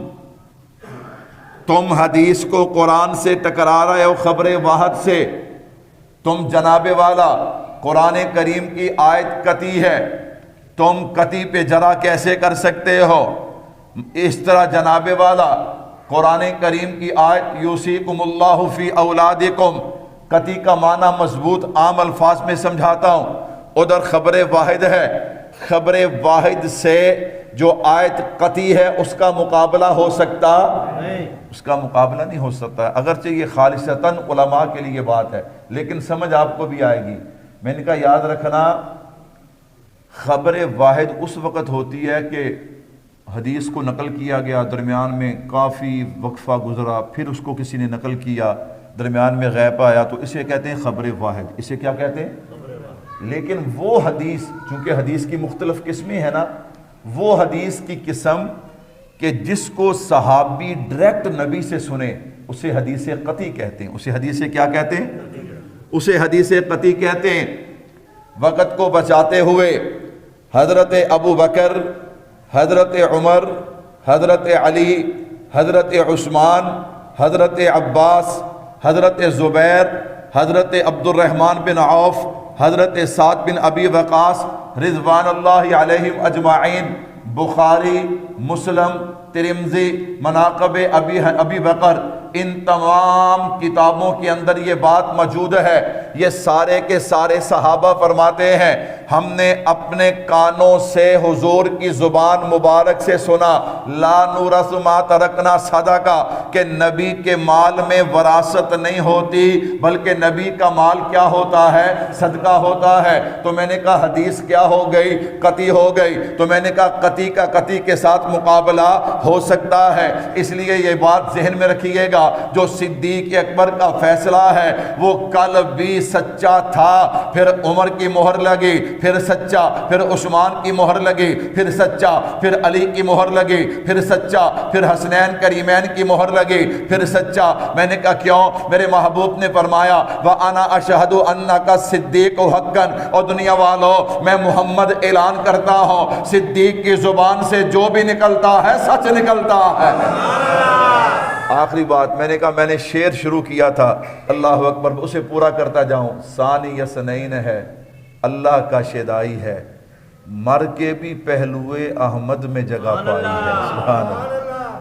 S1: تم حدیث کو قرآن سے ٹکرا رہے ہو، خبر واحد سے۔ تم جناب والا قرآن کریم کی آیت قطعی ہے، تم قطعی پہ جرا کیسے کر سکتے ہو؟ اس طرح جناب والا قرآن کریم کی آیت یوصیکم اللہ فی اولادکم، قطعی کا معنی مضبوط عام الفاظ میں سمجھاتا ہوں، ادھر خبر واحد ہے۔ خبر واحد سے جو آیت قطعی ہے اس کا مقابلہ ہو سکتا نہیں، اس کا مقابلہ نہیں ہو سکتا۔ اگرچہ یہ خالصتاً علماء کے لیے بات ہے لیکن سمجھ آپ کو بھی آئے گی۔ میں نے کہا یاد رکھنا خبر واحد اس وقت ہوتی ہے کہ حدیث کو نقل کیا گیا، درمیان میں کافی وقفہ گزرا، پھر اس کو کسی نے نقل کیا، درمیان میں غیب آیا، تو اسے کہتے ہیں خبر واحد۔ اسے کیا کہتے ہیں؟ لیکن وہ حدیث، چونکہ حدیث کی مختلف قسمیں ہیں نا، وہ حدیث کی قسم کہ جس کو صحابی ڈائریکٹ نبی سے سنے اسے حدیث قطعی کہتے ہیں۔ اسے حدیث کیا کہتے ہیں؟ اسے حدیث قطعی کہتے ہیں۔ وقت کو بچاتے ہوئے حضرت ابو بکر، حضرت عمر، حضرت علی، حضرت عثمان، حضرت عباس، حضرت زبیر، حضرت عبد الرحمن بن عوف، حضرت سعد بن ابی وقاص رضوان اللہ علیہم اجمعین، بخاری، مسلم، ترمذی، مناقب ابی بکر، ان تمام کتابوں کے اندر یہ بات موجود ہے۔ یہ سارے کے سارے صحابہ فرماتے ہیں ہم نے اپنے کانوں سے حضور کی زبان مبارک سے سنا، لا نورث ما ترکنا صدقہ، کہ نبی کے مال میں وراثت نہیں ہوتی بلکہ نبی کا مال کیا ہوتا ہے؟ صدقہ ہوتا ہے۔ تو میں نے کہا حدیث کیا ہو گئی؟ قطعی ہو گئی۔ تو میں نے کہا قطعی کا قطعی کے ساتھ مقابلہ ہو سکتا ہے، اس لیے یہ بات ذہن میں رکھیے گا، جو صدیق اکبر کا فیصلہ ہے وہ کل بھی سچا تھا، پھر عمر کی مہر لگی، پھر سچا، پھر عثمان کی مہر لگی، پھر سچا، پھر علی کی مہر لگی، پھر سچا، پھر حسنین کریمین کی مہر لگی، پھر سچا۔ میں نے کہا کیوں؟ میرے محبوب نے فرمایا وَأَنَا أَشْهَدُ أَنَّكَ الصِّدِّيقُ حَقًّا، اور دنیا والوں میں محمد اعلان کرتا ہوں صدیق کی زبان سے جو بھی نکلتا ہے سچ نکلتا ہے۔ آخری بات میں نے کہا، میں نے شعر شروع کیا تھا، اللہ اکبر، اسے پورا کرتا جاؤں۔ ثانی یسنین ہے، اللہ کا شیدائی ہے، مر کے بھی پہلوئے احمد میں جگہ پائی ہے۔ سبحان اللہ،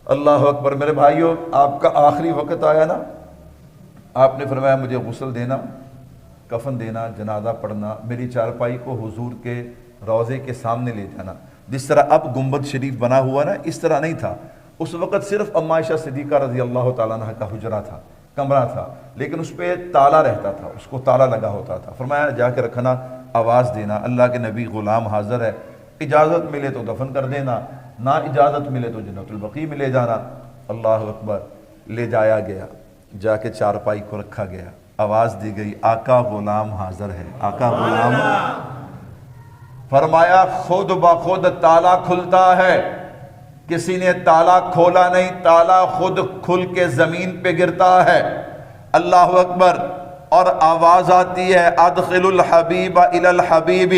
S1: اللہ اکبر۔ میرے بھائیو آپ کا آخری وقت آیا نا، آپ نے فرمایا مجھے غسل دینا، کفن دینا، جنازہ پڑھنا، میری چارپائی کو حضور کے روضے کے سامنے لے جانا۔ جس طرح اب گنبد شریف بنا ہوا نا، اس طرح نہیں تھا، اس وقت صرف اما عائشہ صدیقہ رضی اللہ تعالیٰ عنہ کا حجرہ تھا، کمرہ تھا، لیکن اس پہ تالا رہتا تھا، اس کو تالا لگا ہوتا تھا۔ فرمایا جا کے رکھنا، آواز دینا، اللہ کے نبی غلام حاضر ہے، اجازت ملے تو دفن کر دینا، نہ اجازت ملے تو جنت البقیع میں لے جانا۔ اللہ اکبر، لے جایا گیا، جا کے چارپائی کو رکھا گیا، آواز دی گئی آقا غلام حاضر ہے، آقا غلام۔ فرمایا خود بخود تالا کھلتا ہے، کسی نے تالا کھولا نہیں، تالا خود کھل کے زمین پہ گرتا ہے۔ اللہ اکبر، اور آواز آتی ہے ادخل الحبیب الی الحبیب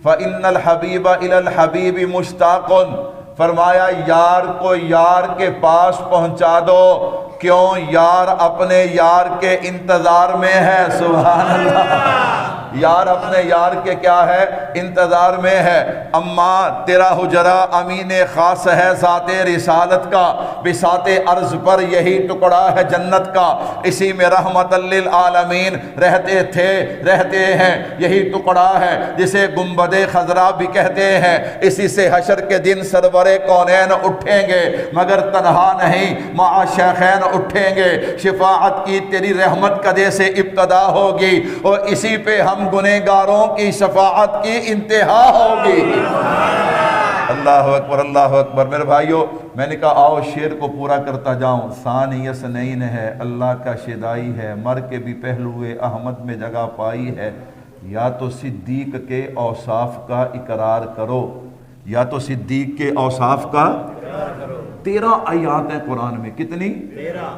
S1: فإن الحبیب الی الحبیب مشتاق۔ فرمایا یار کو یار کے پاس پہنچا دو، کیوں؟ یار اپنے یار کے انتظار میں ہے۔ سبحان اللہ، یار اپنے یار کے کیا ہے؟ انتظار میں ہے۔ اما تیرا حجرہ امین خاص ہے ذات رسالت کا، بساط عرض پر یہی ٹکڑا ہے جنت کا، اسی میں رحمت للعالمین رہتے تھے، رہتے ہیں، یہی ٹکڑا ہے جسے گنبد خضرا بھی کہتے ہیں، اسی سے حشر کے دن سرور کونین اٹھیں گے، مگر تنہا نہیں، مع شیخین اٹھیں گے، شفاعت کی تیری رحمت قدے سے ابتدا ہوگی، اور اسی پہ ہم گنہگاروں کی شفاعت کی انتہا ہوگی۔ اللہ اکبر، اللہ اکبر۔ میرے بھائیو، میں نے کہا آؤ شعر کو پورا کرتا جاؤں۔ ثانی اثنین ہے، اللہ کا شیدائی ہے، مر کے بھی پہلوئے احمد میں جگہ پائی ہے، یا تو صدیق کے اوصاف کا اقرار کرو، یا تو صدیق کے اوصاف کا 13 آیات ہیں قرآن میں، کتنی؟ 13،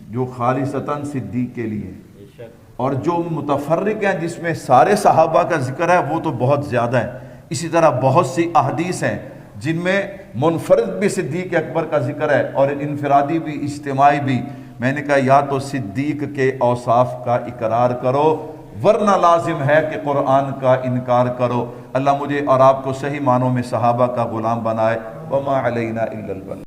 S1: جو خالصتاً صدیق کے لیے، اور جو متفرق ہیں جس میں سارے صحابہ کا ذکر ہے وہ تو بہت زیادہ ہیں۔ اسی طرح بہت سی احادیث ہیں جن میں منفرد بھی صدیق اکبر کا ذکر ہے اور انفرادی بھی، اجتماعی بھی۔ میں نے کہا یا تو صدیق کے اوصاف کا اقرار کرو، ورنہ لازم ہے کہ قرآن کا انکار کرو۔ اللہ مجھے اور آپ کو صحیح معنوں میں صحابہ کا غلام بنائے۔ وما علینا الا البلاغ۔